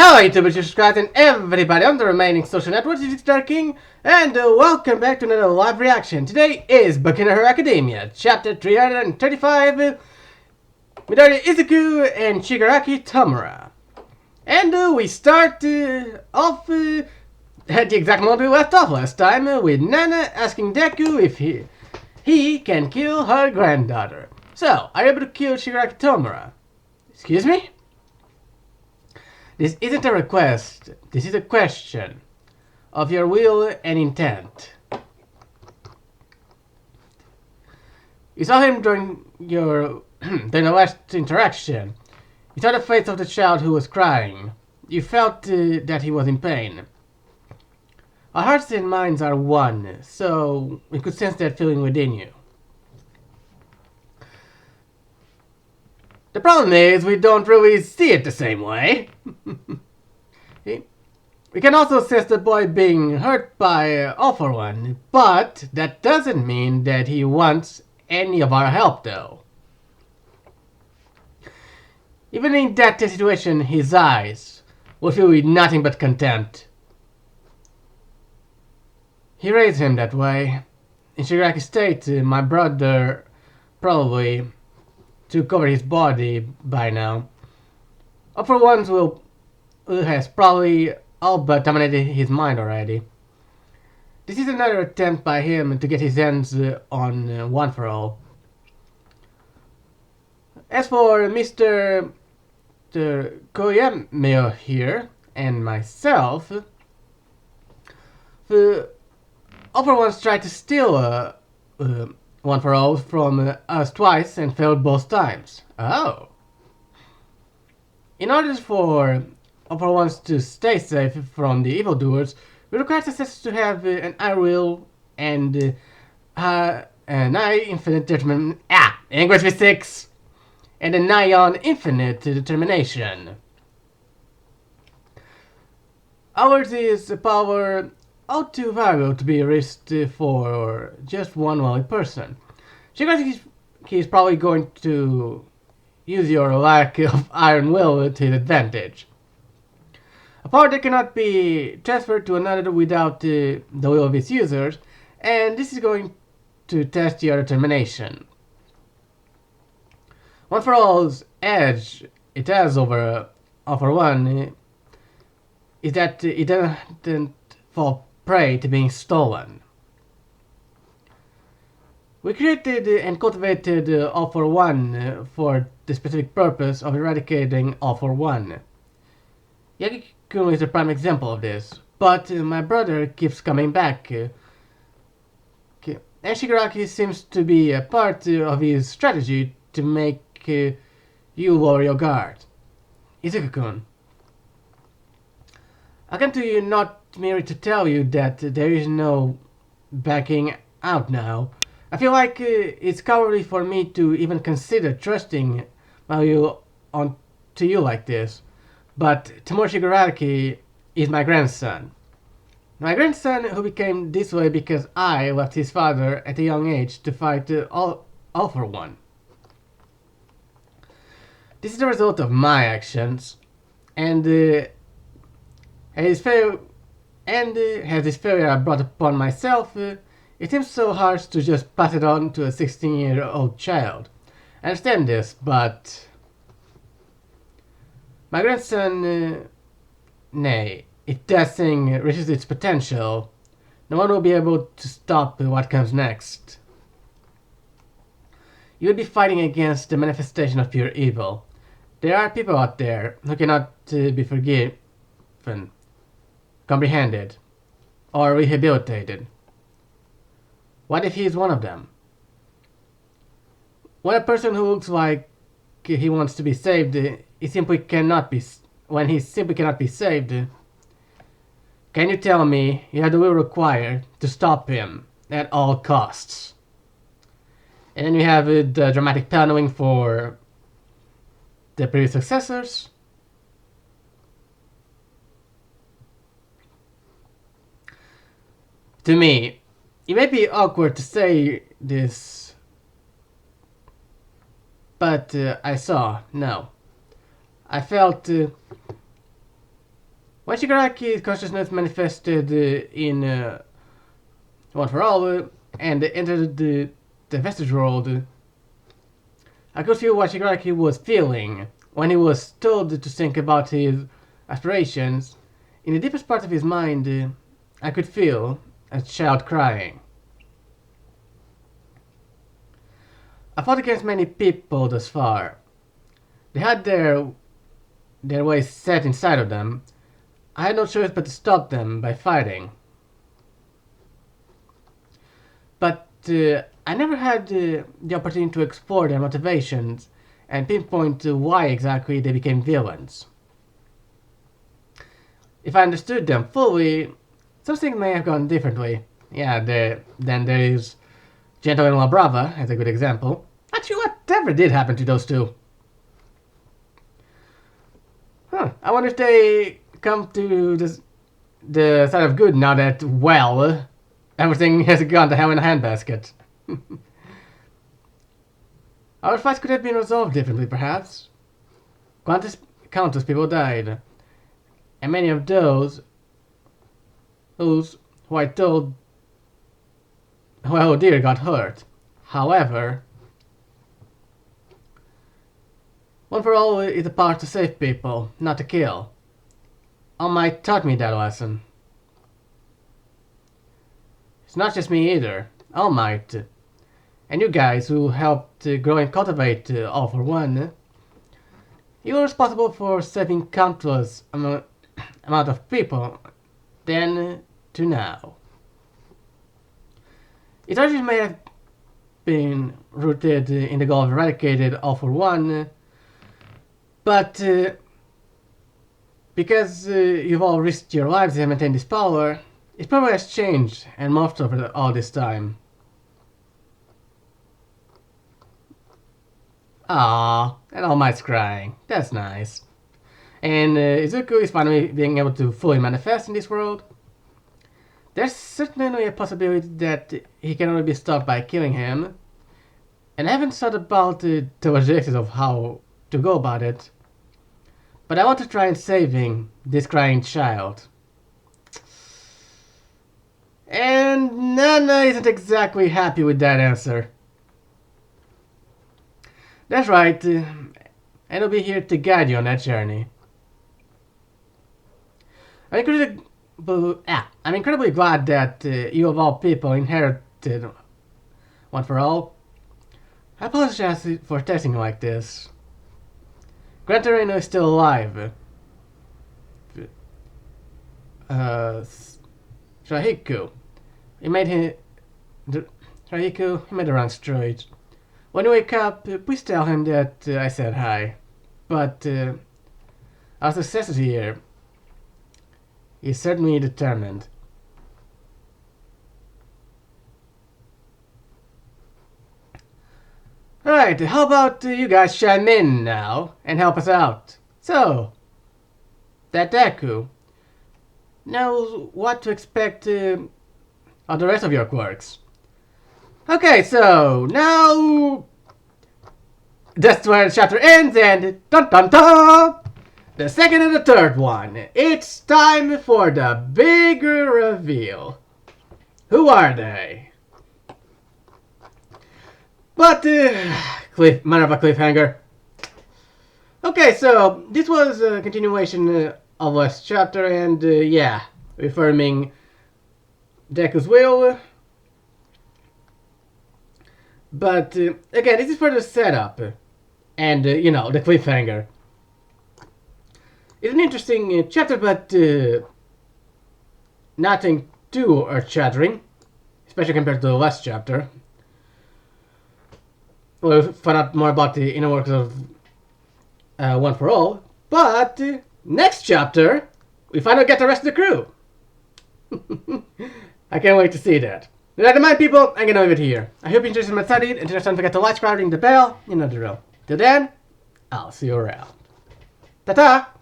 Hello YouTube, subscribed and everybody on the remaining social networks. It's King, and welcome back to another live reaction. Today is Boku no Hero Academia, chapter 335, Midoria Izuku and Shigaraki Tomura. And we start off at the exact moment we left off last time, with Nana asking Deku if he can kill her granddaughter. So, are you able to kill Shigaraki Tomura? Excuse me? This isn't a request, this is a question of your will and intent. You saw him during the last interaction. You saw the face of the child who was crying. You felt that he was in pain. Our hearts and minds are one, so we could sense that feeling within you. The problem is, we don't really see it the same way. We can also sense the boy being hurt by All For One, but that doesn't mean that he wants any of our help, though. Even in that situation, his eyes will fill with nothing but contempt. He raised him that way. In Shigaraki State, my brother probably to cover his body by now. All For One has probably all but dominated his mind already. This is another attempt by him to get his hands on One For All. As for Mr. Koyameo here and myself, All For One tried to steal One For All from us twice and failed both times. Oh. In order for All For One to stay safe from the evildoers, we require successors to have an iron will and an infinite determination. English V6! And a nigh infinite determination. Ours is a power all too valuable to be risked for just one lonely person. Shigaraki is probably going to use your lack of iron will to his advantage. A power that cannot be transferred to another without the will of its users, and this is going to test your determination. One For All's edge it has over All For One is that it doesn't fall prey to being stolen. We created and cultivated All For One for the specific purpose of eradicating All For One. Yagi-kun is a prime example of this, but my brother keeps coming back. And Shigaraki seems to be a part of his strategy to make you lower your guard. Izuku-kun, I come to you not merely to tell you that there is no backing out now. I feel like it's cowardly for me to even consider trusting my will to you like this. But Tomura Shigaraki is my grandson. My grandson who became this way because I left his father at a young age to fight all For One. This is the result of my actions, and as this failure I brought upon myself, it seems so harsh to just pass it on to a 16-year-old child. I understand this, but my grandson, nay, if that thing reaches its potential, no one will be able to stop what comes next. You would be fighting against the manifestation of pure evil. There are people out there who cannot be forgiven, comprehended, or rehabilitated. What if he is one of them? When a person who looks like he wants to be saved, he simply cannot be saved, can you tell me you have the will required to stop him at all costs? And then you have the dramatic paneling for the previous successors. To me, it may be awkward to say this, but I felt When Shigaraki's consciousness manifested in One for All and entered the vestige world, I could feel what Shigaraki was feeling when he was told to think about his aspirations. In the deepest part of his mind, I could feel a child crying. I fought against many people thus far. They had their ways set inside of them. I had no choice but to stop them by fighting. But I never had the opportunity to explore their motivations and pinpoint why exactly they became villains. If I understood them fully, something may have gone differently. Yeah, then there is Gento and La Brava as a good example. Actually, whatever did happen to those two? I wonder if they come to the side of good now that, well, everything has gone to hell in a handbasket. Our fights could have been resolved differently, perhaps. Countless people died, and many of those who I told, well, dear, got hurt. However, One for All is the power to save people, not to kill. All Might taught me that lesson. It's not just me either. All Might. And you guys who helped grow and cultivate All for One. You were responsible for saving countless amount of people then to now. It origin may have been rooted in the goal of eradicating All for One, but because you've all risked your lives to maintain this power, it probably has changed and morphed over all this time. Ah, and All Might's crying. That's nice. And Izuku is finally being able to fully manifest in this world. There's certainly a possibility that he can only be stopped by killing him. And I haven't thought about the logistics of how to go about it. But I want to try and saving this crying child. And Nana isn't exactly happy with that answer. That's right, and I'll be here to guide you on that journey. I'm incredibly glad that you of all people inherited One for All. I apologize for testing you like this. Gran Torino is still alive. Shahiku. He made the wrong straight. When you wake up, please tell him that I said hi. But our successor here is certainly determined. Alright, how about you guys chime in now and help us out? So, that Deku knows what to expect of the rest of your quirks. Okay, so now that's where the chapter ends, and dun dun dun! The second and the third one. It's time for the big reveal. Who are they? But matter of a cliffhanger. Okay, so this was a continuation of last chapter, and yeah, affirming Deku's will. But again, this is for the setup and you know, the cliffhanger. It's an interesting chapter, but nothing too earth-shattering, especially compared to the last chapter. We'll find out more about the inner workings of One for All. But next chapter, we finally get the rest of the crew. I can't wait to see that. With that in mind, people, I'm gonna leave it here. I hope you enjoyed my study, and don't forget to like, subscribe, ring the bell, you know the drill. Till then, I'll see you around. Ta-ta!